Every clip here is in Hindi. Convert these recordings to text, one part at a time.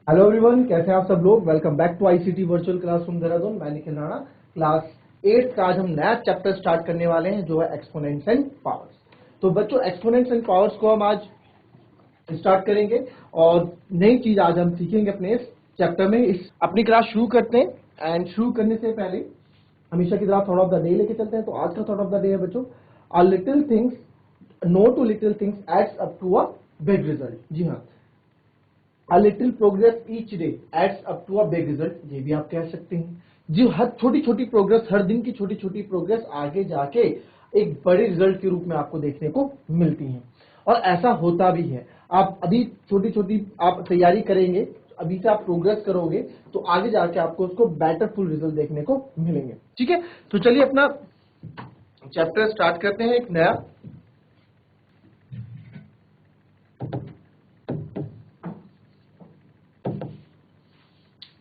हेलो एवरीवन, कैसे हैं आप सब लोग। Welcome back to ICT virtual classroom Dehradun. मैं निखिल राणा। क्लास 8 का आज हम नया चैप्टर स्टार्ट करने वाले हैं जो है एक्सपोनेंट्स एंड पावर्स। तो बच्चों, एक्सपोनेंट्स एंड पावर्स को हम आज स्टार्ट करेंगे और नई चीज आज हम सीखेंगे अपने इस चैप्टर में। इस अपनी क्लास शुरू करते हैं एंड शुरू करने से पहले हमेशा की तरह थॉट ऑफ द डे लेके चलते हैं। तो आज का थॉट ऑफ द डे है बच्चों, a little things, no too little things adds up to a big result. जी हाँ, A little progress each day adds up to a big result, ये भी आप कह सकते हैं। जी, हर छोटी छोटी प्रोग्रेस, हर दिन की छोटी छोटी प्रोग्रेस आगे जाके एक बड़े रिजल्ट के रूप में आपको देखने को मिलती है और ऐसा होता भी है। आप अभी छोटी छोटी आप तैयारी करेंगे, अभी से आप प्रोग्रेस करोगे तो आगे जाके आपको उसको बेटर फुल रिजल्ट देखने को मिलेंगे। ठीक है, तो चलिए अपना चैप्टर स्टार्ट करते हैं। एक नया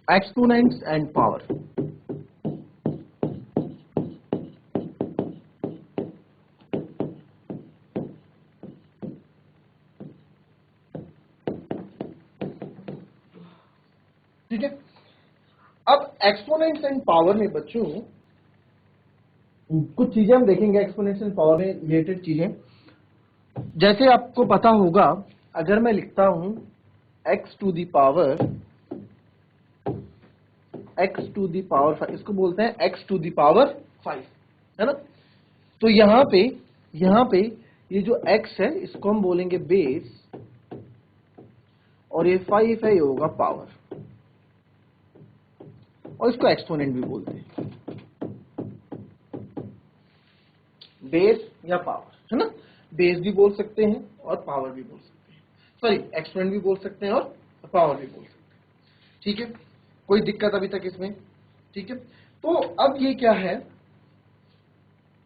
एक्सपोनेंट्स एंड पावर। ठीक है, अब एक्सपोनेंट्स एंड पावर में बच्चों कुछ चीजें हम देखेंगे। एक्सपोनेंट्स एंड पावर में रिलेटेड चीजें, जैसे आपको पता होगा, अगर मैं लिखता हूं x टू दी पावर 5, इसको बोलते हैं x टू दी पावर 5, है ना। तो यहां पे ये जो x है इसको हम बोलेंगे बेस और ये 5 है, ये होगा पावर, और इसको एक्सपोनेंट भी बोलते हैं, बेस या पावर, है ना। बेस भी बोल सकते हैं और पावर भी बोल सकते हैं, सॉरी एक्सपोनेंट भी बोल सकते हैं और पावर भी बोल सकते हैं। ठीक है, कोई दिक्कत अभी तक इसमें? ठीक है, तो अब ये क्या है,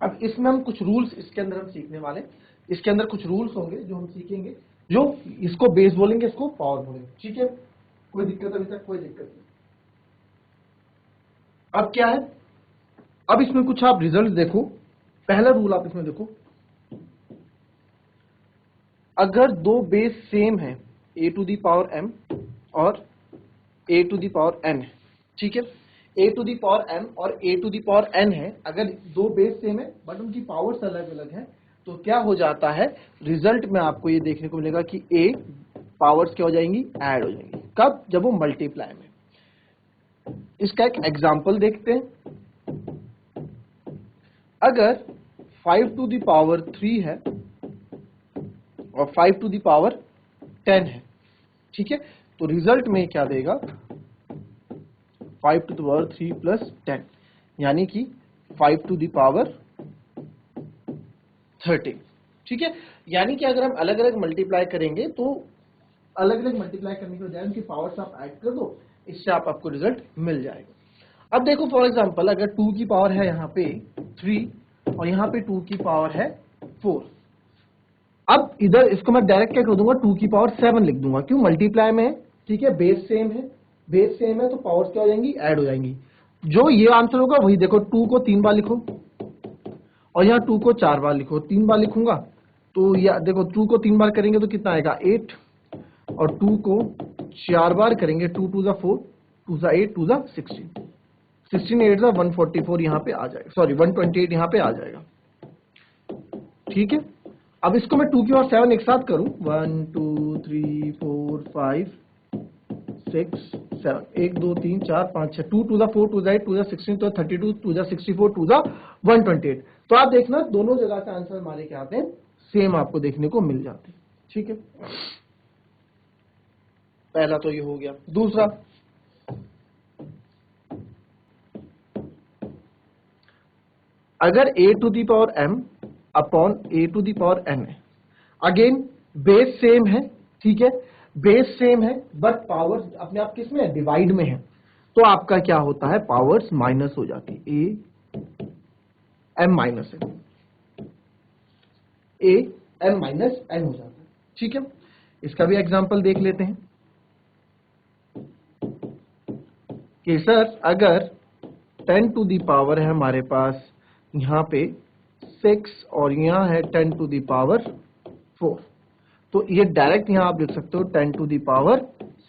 अब इसमें हम कुछ रूल्स इसके अंदर हम सीखने वाले। इसके अंदर कुछ रूल्स होंगे जो हम सीखेंगे, जो इसको बेस बोलेंगे, इसको पावर बोलेंगे। ठीक है, कोई दिक्कत अभी तक? कोई दिक्कत नहीं। अब क्या है, अब इसमें कुछ आप रिजल्ट देखो। पहला रूल आप इसमें देखो, अगर दो बेस सेम है, a to the power m और a to the power n है, ठीक है, a to the power m और a to the power n है, अगर दो बेस सेम है बट उनकी पावर्स अलग अलग है, तो क्या हो जाता है, रिजल्ट में आपको ये देखने को मिलेगा कि a पावर्स क्या हो जाएंगी, ऐड हो जाएंगी। कब? जब वो मल्टीप्लाई में। इसका एक एग्जाम्पल देखते हैं। अगर 5 टू दी पावर 3 है और 5 टू दी पावर 10 है, ठीक है, तो रिजल्ट में क्या देगा, 5 टू दी पावर 3 प्लस 10, यानी कि 5 टू दी पावर 13। ठीक है, यानी कि अगर हम अलग अलग मल्टीप्लाई करेंगे तो अलग अलग मल्टीप्लाई करने के बजाय उनकी पावर्स आप ऐड कर दो, इससे आपको रिजल्ट मिल जाएगा। अब देखो फॉर एग्जांपल, अगर 2 की पावर है यहाँ पे 3 और यहाँ पे 2 की पावर है 4, अब इधर इसको मैं डायरेक्ट क्या कर दूंगा, 2 की पावर 7 लिख दूंगा। क्यों? मल्टीप्लाई में है, ठीक है, बेस सेम है, बेस सेम है तो पावर्स क्या हो जाएंगी, ऐड हो जाएंगी। जो ये आंसर होगा वही देखो, 2 को 3 बार लिखो और यहाँ 2 को 4 बार लिखो। 3 बार लिखूंगा तो यह देखो 2 को 3 बार करेंगे तो कितना आएगा, 8, और 2 को 4 बार करेंगे, 2 टू ज़ा 4, 2 ज़ा 8, 2 ज़ा 16, 16 8 ज़ा 144 यहाँ पे आ जाएगा, सॉरी 128 यहाँ पे आ जाएगा। ठीक है, अब इसको मैं 2 की और 7 एक साथ करूं, 1 2 3 4 5 6 7, 1 2 3 4 5 6, 2 टू ज़ा 4, 2 ज़ा 8, 2 ज़ा 16, तो 32, 2 ज़ा 64, 2 ज़ा 128। तो आप देखना दोनों जगह से आंसर हमारे क्या आते हैं, सेम आपको देखने को मिल जाते हैं। ठीक है, पहला तो ये हो गया। दूसरा, अगर a to the power m upon a to the power n है, अगेन बेस सेम है, ठीक है, बेस सेम है बट पावर्स अपने आप किस में है, डिवाइड में है, तो आपका क्या होता है, पावर्स माइनस हो जाती है, a m minus n, a m minus n हो जाता है। ठीक है, इसका भी एग्जांपल देख लेते हैं कि सर अगर 10 टू दी पावर है हमारे पास यहाँ पे 6 और यहाँ है 10 टू दी पावर 4, तो ये डायरेक्ट यहाँ आप लिख सकते हो 10 टू दी पावर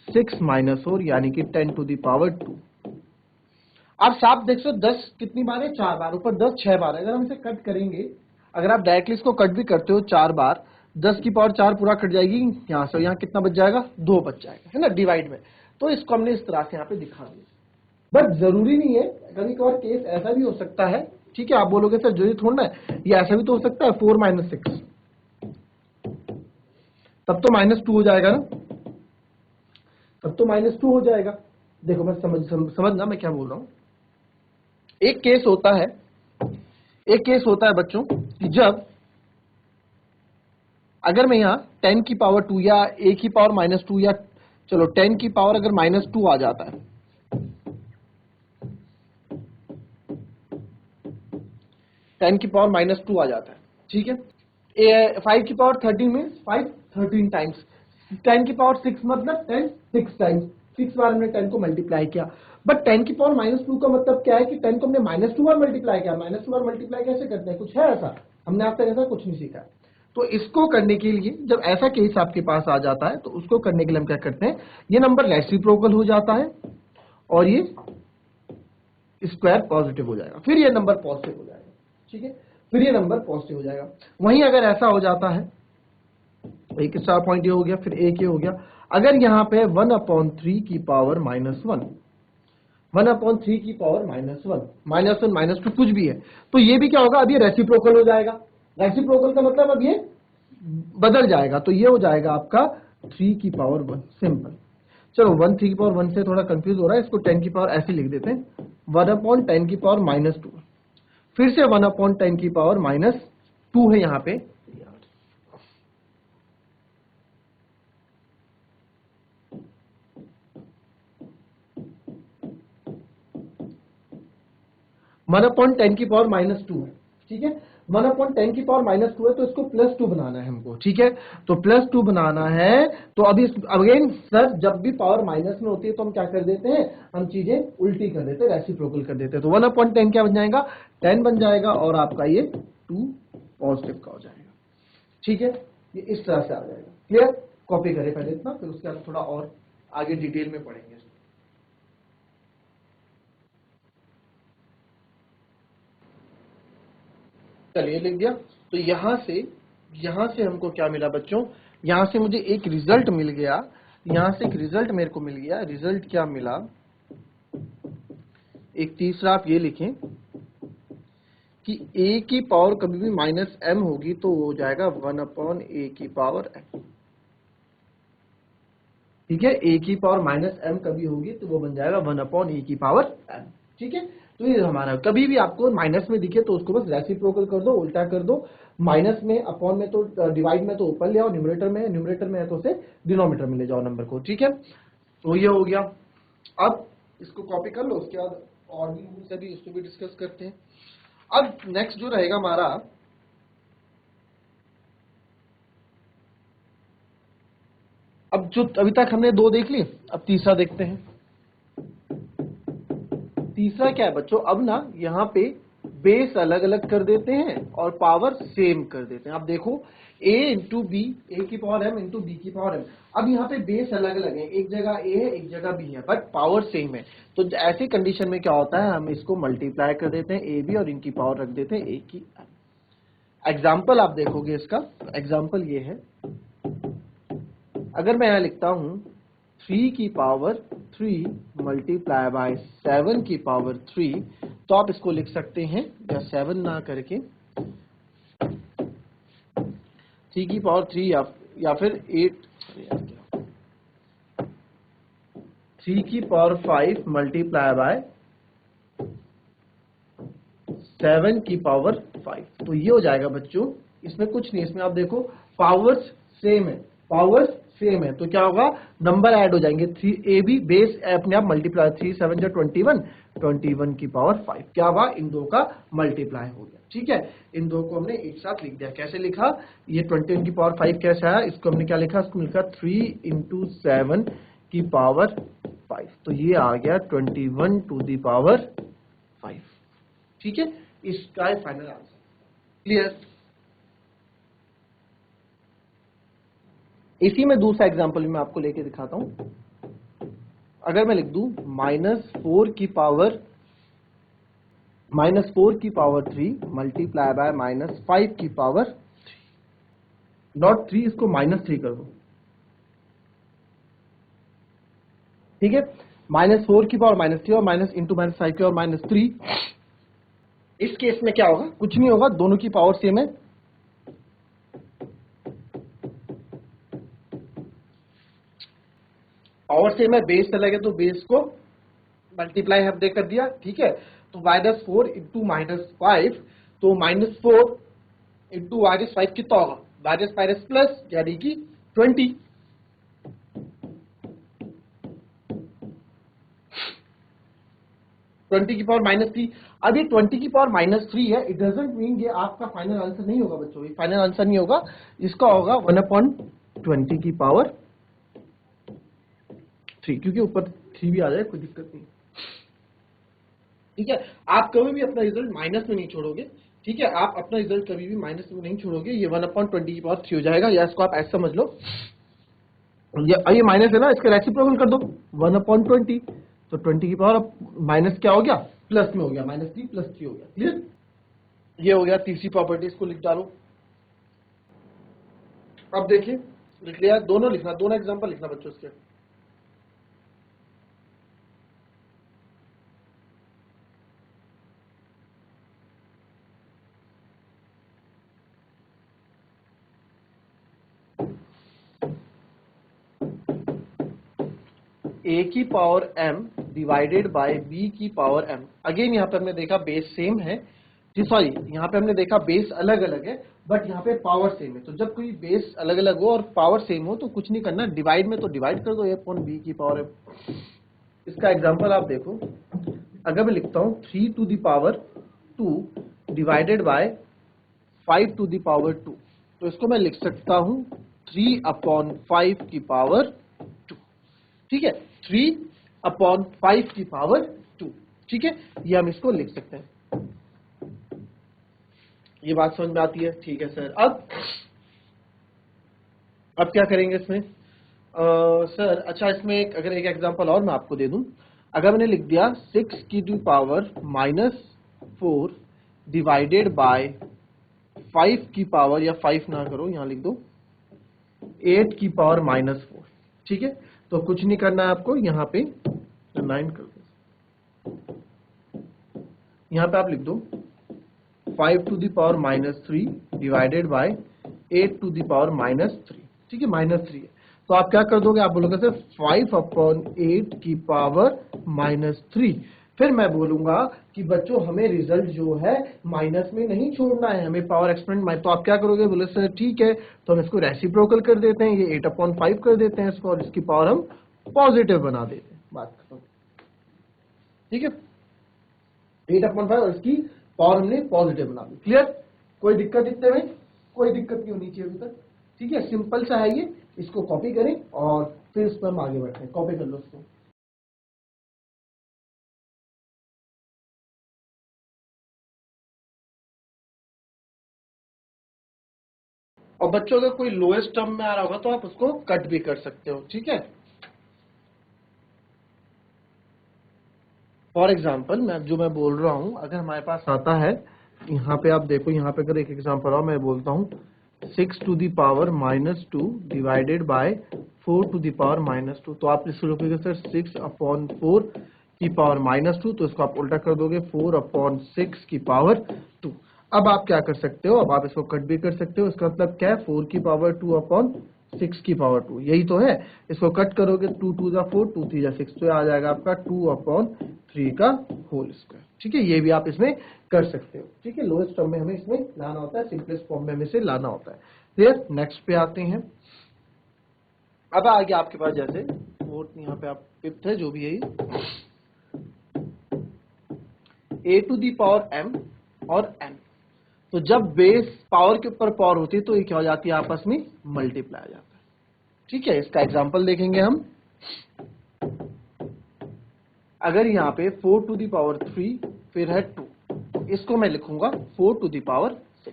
6 माइनस 4 यानी कि 10 टू द पावर 2। आप साफ देख सकते 10 कितनी बार है, 4 बार, ऊपर 10 6 बार है। अगर हम इसे कट करेंगे, अगर आप डायरेक्टली इसको कट भी करते हो 4 बार, 10 की पावर 4 पूरा कट जाएगी यहाँ से, यहाँ कितना बच जाएगा, 2 बच जाएगा, है ना, डिवाइड में। तो इसको हमने इस तरह से यहाँ पे दिखा दिया। बट जरूरी नहीं है, कभी कभार केस ऐसा भी हो सकता है, ठीक है, आप बोलोगे सर जरूरी थोड़ा है, ये ऐसा भी तो हो सकता है 4 माइनस 6, तब तो -2 हो जाएगा ना, तब तो -2 हो जाएगा। देखो मैं समझना मैं क्या बोल रहा हूं। एक केस होता है बच्चों कि जब अगर मैं यहाँ 10 की पावर 2 या a की पावर -2 या चलो 10 की पावर अगर -2 आ जाता है, 10 की पावर -2 आ जाता है, ठीक है। 5 की पावर 13 में 5 13 टाइम्स, 10 की पावर 6 मतलब 10 6 टाइम्स, 6 बार हमने 10 को मल्टीप्लाई किया। बट 10 की पावर -2 का मतलब क्या है कि 10 को हमने -2 बार मल्टीप्लाई किया। -2 बार मल्टीप्लाई कैसे करते हैं, कुछ है ऐसा, हमने आप तक ऐसा कुछ नहीं सीखा। तो इसको करने के लिए जब ऐसा केस आपके पास आ जाता है, तो उसको करने के लिए हम क्या करते हैं, ये नंबर रेसिप्रोकल हो जाता है और ये स्क्वायर पॉजिटिव हो जाएगा, फिर ये नंबर पॉजिटिव हो जाएगा, ठीक है, फिर ये नंबर पॉजिटिव हो जाएगा। वहीं अगर ऐसा हो जाता है, एक स्टार पॉइंट ये हो गया, फिर एक ये हो गया, अगर यहाँ पे 1/3 की पावर -1, 1/3 की पावर -1 -2 कुछ भी है, तो ये भी क्या होगा, अब ये रेसिप्रोकल हो जाएगा। रेसिप्रोकल का मतलब अब ये बदल जाएगा, तो ये हो जाएगा आपका 3 की पावर 1, सिंपल। चलो 1 3 की पावर 1 से थोड़ा कंफ्यूज हो रहा है, इसको 10 की पावर ऐसे लिख देते हैं, 1/10 की पावर -2, फिर से 1/10 की पावर -2 है यहाँ पे, 1/10 की पावर -2 है, ठीक है, 1/10 की पावर -2 है, तो इसको +2 बनाना है हमको, ठीक है, तो +2 बनाना है। तो अभी अगेन सर जब भी पावर माइनस में होती है तो हम क्या कर देते हैं, हम चीजें उल्टी कर देते हैं, रेसिप्रोकल कर देते हैं। तो 1/10 क्या बन जाएगा, 10 बन जाएगा, और आपका ये 2 पॉजिटिव का हो जाएगा, ठीक है, ये इस तरह से आ जाएगा। क्लियर, कॉपी करें पहले इतना, फिर उसके बाद थोड़ा और आगे डिटेल में पढ़ेंगे। चलिए लिख दिया। तो यहां से हमको क्या मिला बच्चों, यहां से मुझे एक रिजल्ट मिल गया, यहां से एक रिजल्ट मेरे को मिल गया। रिजल्ट क्या मिला, एक तीसरा आप ये लिखें कि a की पावर कभी भी -m होगी तो वो हो जाएगा 1/a की पावर m, ठीक है, a की पावर -m कभी होगी तो वो बन जाएगा 1/a की पावर m, ठीक है। तो ये हमारा, कभी भी आपको माइनस में दिखे तो उसको बस रेसिप्रोकल कर दो, उल्टा कर दो, माइनस में अपॉन में तो डिवाइड में तो ऊपर ले आओ, न्यूमरेटर में है तो उसे डिनोमिनेटर में ले जाओ नंबर को, ठीक है। तो ये हो गया। अब इसको कॉपी कर लो, उसके बाद और भी रूल्स भी इसको भी डिस्कस करते हैं। अब नेक्स्ट जो रहेगा हमारा, अब जो अभी तक हमने 2 देख लिए, अब तीसरा देखते हैं। तीसरा क्या है बच्चों, अब ना यहाँ पे बेस अलग अलग कर देते हैं और पावर सेम कर देते हैं। अब देखो a इंटू बी, ए की पावर m इंटू बी की पावर m, अब यहाँ पे बेस अलग अलग है, एक जगह a है एक जगह b है, बट पावर सेम है। तो ऐसी कंडीशन में क्या होता है, हम इसको मल्टीप्लाई कर देते हैं a b और इनकी पावर रख देते हैं a की m। एग्जाम्पल आप देखोगे इसका, एग्जाम्पल ये है, अगर मैं यहां लिखता हूं 3 की पावर 3 मल्टीप्लाई बाय 7 की पावर 3, तो आप इसको लिख सकते हैं, या 7 ना करके 3 की पावर 3 या फिर 3 की पावर 5 मल्टीप्लाई बाय 7 की पावर 5। तो ये हो जाएगा बच्चों, इसमें कुछ नहीं, इसमें आप देखो पावर्स सेम है, पावर्स सेम है, तो क्या होगा, नंबर ऐड हो जाएंगे, 3 ए बी बेस अपने आप मल्टीप्लाई, 3 7 जा 21, 21 की पावर 5, क्या हुआ, इन दो का मल्टीप्लाई हो गया, ठीक है। इन दो को हमने एक साथ लिख दिया। कैसे लिखा, ये 21 की पावर 5 कैसे आया, इसको हमने क्या लिखा, इसको लिखा 3 इंटू 7 की पावर 5, तो ये आ गया 21 टू दी पावर 5, ठीक है। इसका फाइनल आंसर क्लियर। इसी में दूसरा एग्जांपल मैं आपको लेके दिखाता हूं। अगर मैं लिख दूं -4 की पावर 3 मल्टीप्लाई बाय -5 की पावर 3 इसको -3 कर दो, ठीक है। -4 की पावर -3 और माइनस इंटू -5 की पावर -3। इस केस में क्या होगा, कुछ नहीं होगा, दोनों की पावर सेम है। पावर सेम है, बेस अलग है, तो बेस को मल्टीप्लाई हमने कर दिया, ठीक है। तो -4 इंटू -5, तो -4 इंटू -5 कितना होगा, माइनस माइनस प्लस, यानी कि 20। की पावर -3। अब ये 20 की पावर -3 है, इट डजंट मीन ये आपका फाइनल आंसर नहीं होगा बच्चों, ये फाइनल आंसर नहीं होगा, इसका होगा 1/20 की पावर 3, क्योंकि ऊपर 3 भी आ जाए कोई दिक्कत नहीं, ठीक है। आप कभी भी अपना रिजल्ट माइनस में नहीं छोड़ोगे, ठीक है, आप अपना रिजल्ट कभी भी माइनस में नहीं छोड़ोगे, ये 1/20 की पावर 3 हो जाएगा, या इसको आप ऐसे समझ लो, ये माइनस है ना, इसका रेसिप्रोकल कर दो 1/20, तो 20 की पावर माइनस क्या हो गया, प्लस में हो गया, -3 + 3 हो गया, क्लियर। ये हो गया तीसरी प्रॉपर्टी, इसको लिख डालो। अब देखिए, लिख लिया, दोनों लिखना, दोनों एग्जांपल लिखना बच्चों इसके। a की power m divided by b की पावर m। अगेन यहाँ पे हमने देखा बेस सेम है जी, सॉरी, यहाँ पे हमने देखा बेस अलग अलग है, बट यहाँ पे पावर सेम है। तो जब कोई बेस अलग अलग हो और पावर सेम हो तो कुछ नहीं करना, डिवाइड में तो डिवाइड कर दो a/b की पावर m। इसका एग्जांपल आप देखो, अगर मैं लिखता हूँ 3 to the power 2 divided by 5 to the power 2, तो इसको मैं लिख सकता हूँ 3/5 की पावर 2, ठीक है, 3/5 की पावर 2, ठीक है, ये हम इसको लिख सकते हैं। ये बात समझ में आती है, ठीक है सर। अब क्या करेंगे इसमें, सर अच्छा, इसमें अगर एक एग्जांपल और मैं आपको दे दूं, अगर मैंने लिख दिया 6 की टू पावर -4 डिवाइडेड बाय 5 की पावर, या 5 ना करो, यहां लिख दो 8 की पावर -4, ठीक है। तो कुछ नहीं करना है आपको, यहाँ पे 9 कर दो, यहाँ पे आप लिख दो 5 to the power -3 divided by 8 to the power -3, ठीक है, -3 है। तो आप क्या कर दोगे, आप बोलोगे सर 5/8 की पावर -3। फिर मैं बोलूंगा कि बच्चों हमें रिजल्ट जो है माइनस में नहीं छोड़ना है, हमें पावर एक्सपोनेंट, तो आप क्या करोगे, बोले सर ठीक है, तो हम इसको रेसिप्रोकल कर देते हैं, ये 8/5 कर देते हैं इसको, और इसकी पावर हम पॉजिटिव बना देते हैं, बात खत्म, ठीक है। 8/5 और इसकी पावर हमने पॉजिटिव बना दी, क्लियर। कोई दिक्कत इतने में, कोई दिक्कत नहीं होनी चाहिए अभी तक, ठीक है, सिंपल सा है ये। इसको कॉपी करें और फिर इस पर हम आगे बढ़ते हैं, कॉपी कर लो इसको। और बच्चों अगर कोई लोएस्ट टर्म में आ रहा होगा तो आप उसको कट भी कर सकते हो, ठीक है। फॉर एग्जाम्पल मैं बोल रहा हूं, अगर हमारे पास आता है, यहाँ पे आप देखो, यहाँ पे अगर एक एग्जाम्पल और मैं बोलता हूँ 6 to the power -2 divided by 4 to the power -2, तो आप इसको लिखोगे सर 6/4 की पावर -2, तो इसको आप उल्टा कर दोगे 4/6 की पावर 2। अब आप क्या कर सकते हो, अब आप इसको कट भी कर सकते हो, इसका मतलब क्या है, 4 की पावर 2/6 की पावर 2, यही तो है। इसको कट करोगे, 2 2 जा 4, 2 3 जा 6, तो आ जाएगा आपका 2/3 का होल स्क्वायर, ठीक है। ये भी आप इसमें कर सकते हो, ठीक है। लोएस्ट टर्म में हमें इसमें लाना होता है, सिंपलेस्ट फॉर्म में हमें इसे लाना होता है, क्लियर। नेक्स्ट पे आते हैं। अब आ गया आपके पास, जैसे फोर्थ, यहाँ पे आप फिफ्थ है जो भी है, a to the power m और n। तो जब बेस पावर के ऊपर पावर होती है तो ये क्या हो जाती है, आपस में मल्टीप्लाई हो जाता है, ठीक है। इसका एग्जांपल देखेंगे हम। अगर यहाँ पे 4 टू दी पावर 3 फिर है 2, तो इसको मैं लिखूंगा 4 टू दी पावर 6,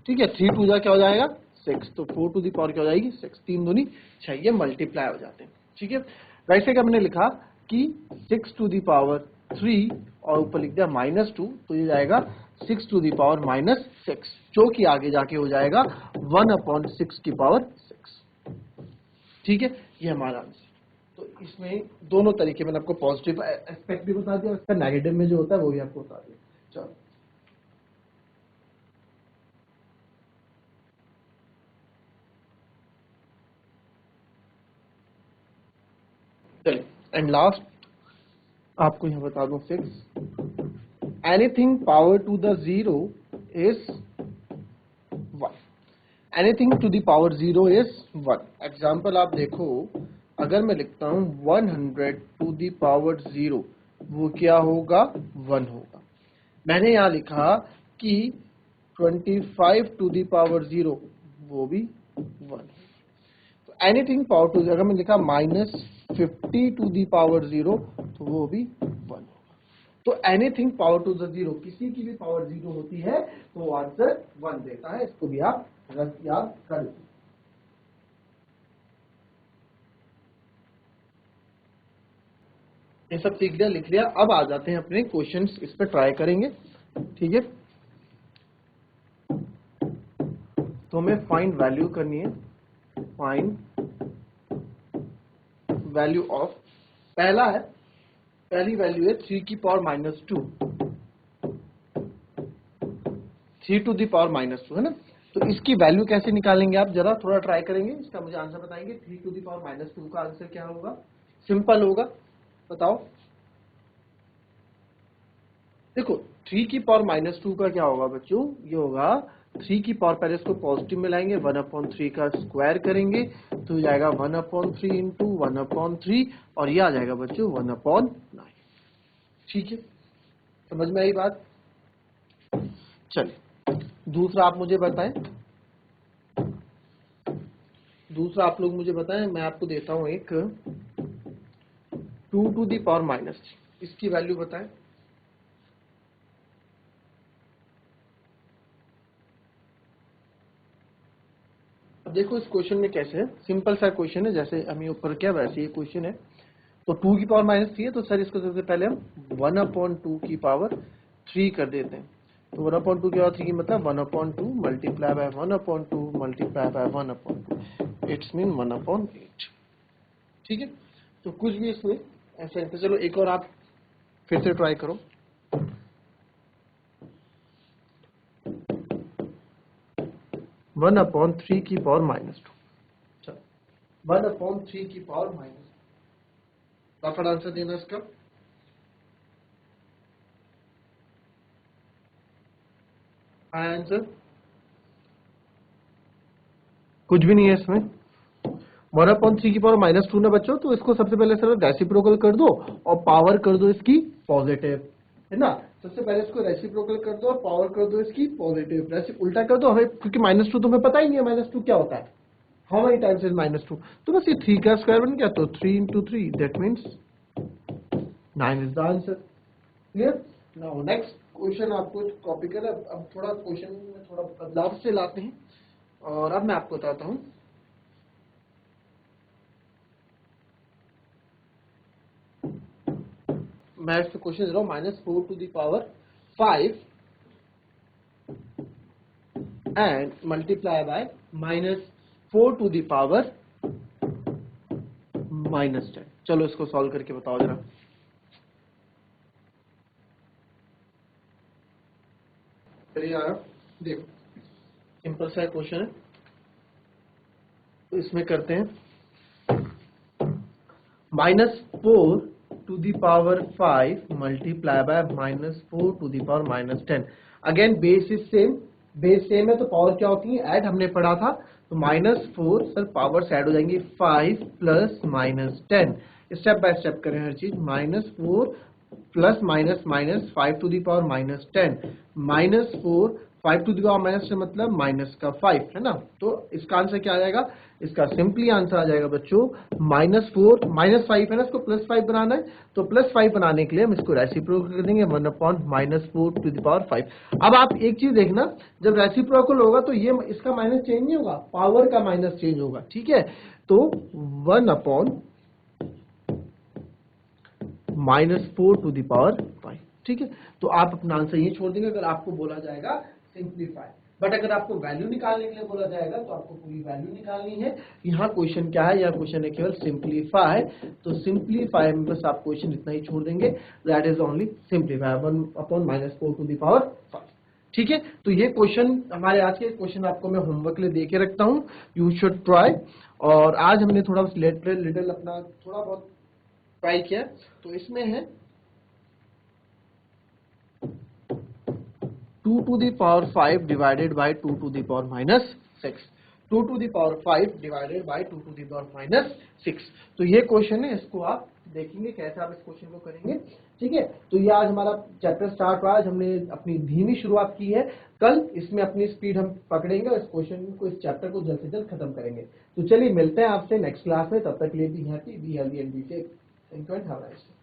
ठीक है। 3 2 जा क्या हो जाएगा 6, तो 4 टू दी पावर क्या हो जाएगी 6, 3 दूनी 6, ये मल्टीप्लाई हो जाते हैं, ठीक है। वैसे कि हमने लिखा कि 6 टू दी पावर 3 और ऊपर लिख दिया -2, तो ये जाएगा 6 टू दी पावर -6, जो कि आगे जाके हो जाएगा 1/6 की पावर 6। ठीक है, ये हमारा आंसर। तो इसमें दोनों तरीके मैंने आपको पॉजिटिव एस्पेक्ट भी बता दिया, इसका नेगेटिव में जो होता है वो भी आपको बता दिया। चलो चलिए, एंड लास्ट आपको यहाँ बता दूं fix, anything power to the 0 is 1, anything to the power 0 is 1। Example आप देखो, अगर मैं लिखता हूं 100 टू द पावर 0, वो क्या होगा, 1 होगा। मैंने यहां लिखा कि 25 टू द पावर 0, वो भी 1। तो एनीथिंग पावर टू, अगर मैं लिखा -50 टू दी पावर 0, तो वो भी 1 होगा। तो एनीथिंग पावर टू द 0, किसी की भी पावर 0 होती है तो वो आंसर 1 देता है। इसको भी आप याद कर लीजिए। ये सब सीख लिया, लिख लिया। अब आ जाते हैं अपने क्वेश्चंस, इस पर ट्राई करेंगे। ठीक है, तो हमें फाइंड वैल्यू करनी है, फाइंड वैल्यू ऑफ, पहला है, पहली वैल्यू है 3 की पावर -2, 3 टू दी पावर -2 है ना। तो इसकी वैल्यू कैसे निकालेंगे आप जरा थोड़ा ट्राई करेंगे, इसका मुझे आंसर बताएंगे। 3 टू दी पावर -2 का आंसर क्या होगा, सिंपल होगा, बताओ। देखो 3 की पावर -2 का क्या होगा बच्चों, ये होगा 3 की पावर, पहले इसको पॉजिटिव में लाएंगे, 1/3 का स्क्वायर करेंगे तो हो जाएगा 1/3 इंटू 1/3, और ये आ जाएगा बच्चों 1/9। ठीक है, समझ में आई बात। चलिए दूसरा आप मुझे बताएं, दूसरा आप लोग मुझे बताएं। मैं आपको देता हूं एक 2 टू दी पावर -3, इसकी वैल्यू बताएं। अब देखो इस क्वेश्चन में कैसे है, सिंपल सा क्वेश्चन है, जैसे हमें ऊपर क्या वैसे ये क्वेश्चन है। तो 2 की पावर -3 है, तो सर इसको सबसे पहले हम 1/2 की पावर 3 कर देते हैं। तो 1/2 की पावर 3 की मतलब 1/2 multiply by 1/2 multiply by 1/2, it's mean 1/8। ठीक है, तो कुछ भी इसमें ऐसा है। तो चलो एक और आप फिर से ट्राई करो। 1/3 की पावर -2, चलो 1/3 की पावर -2, फटाफट आंसर देना इसका। आंसर कुछ भी नहीं है इसमें। 1/3 की पावर -2 ना बच्चों, तो इसको सबसे पहले सर रेसिप्रोकल कर दो और पावर कर दो इसकी पॉजिटिव, है ना। सबसे पहले इसको रेसिप्रोकल कर दो और पावर कर दो इसकी पॉजिटिव, उल्टा कर दो हमें, क्योंकि -2 तुम्हें पता ही नहीं है -2 क्या होता है, हाउ मेनी टाइम्स इज -2। तो बस ये 3 का स्क्वायर बन गया, तो 3 into 3 that means 9 is the answer. Clear. Now next question आपको कॉपी कर, अब थोड़ा क्वेश्चन में थोड़ा बदलाव से लाते हैं, और अब मैं आपको बताता हूं। मैं इस क्वेश्चन दे रहा हूं, -4 to the power 5 and multiply by -4 to the power -10। चलो इसको सॉल्व करके बताओ जरा। चलिए यार देखो, सिंपल सा क्वेश्चन है, तो इसमें करते हैं -4 to the power 5 multiply by -4 to the power -10। Again base is same, base same है तो पावर क्या होती है, ऐड हमने पढ़ा था। तो -4 सर पावर ऐड हो जाएंगी 5 प्लस -10, स्टेप बाय स्टेप करें हर चीज। -4 plus minus minus 5 to the power -10, -4 5 to the power -10 मतलब माइनस का 5, है ना। तो इसका आंसर क्या आ जाएगा, इसका सिंपली आंसर आ जाएगा बच्चों -4 -5 है ना, इसको +5 बनाना है, तो +5 बनाने के लिए हम इसको रेसिप्रोकल कर देंगे 1/-4 टू द पावर 5। अब आप एक चीज देखना, जब रेसिप्रोकल होगा तो ये इसका माइनस चेंज नहीं होगा, पावर का माइनस चेंज होगा। ठीक है, तो 1/4 -4⁵ ठीक है, तो आप अपना आंसर ये छोड़ देंगे अगर आपको बोला जाएगा सिंप्लीफाई। बट अगर आपको वैल्यू निकालने के लिए बोला जाएगा तो आपको पूरी वैल्यू निकालनी है। यहाँ क्वेश्चन क्या है, यह क्वेश्चन है केवल सिंप्लीफाई, तो सिंप्लीफाई में बस आप क्वेश्चन इतना ही छोड़ देंगे, दैट इज ओनली सिंप्लीफाई 1/-4⁵। ठीक है, तो ये क्वेश्चन हमारे आज के क्वेश्चन आपको मैं होमवर्क के लिए दे के रखता हूँ, यू शुड ट्राई। और आज हमने थोड़ा लिटिल अपना थोड़ा बहुत ट्राई किया, तो इसमें है 2⁵ डिवाइडेड बाय 2⁻⁻6, 2⁵ डिवाइडेड बाय 2⁻⁻6। तो ये क्वेश्चन है, इसको आप देखेंगे कैसे आप इस क्वेश्चन को करेंगे। ठीक है, तो ये आज हमारा चैप्टर स्टार्ट हुआ। आज हमने अपनी धीमी शुरुआत की है, कल इसमें अपनी स्पीड हम पकड़ेंगे और इस क्वेश्चन को, इस चैप्टर को जल्द से जल्द खत्म करेंगे। तो चलिए मिलते हैं आपसे नेक्स्ट क्लास में, तब तक के लिए be happy, be healthy and be safe. Thank you and have a nice day.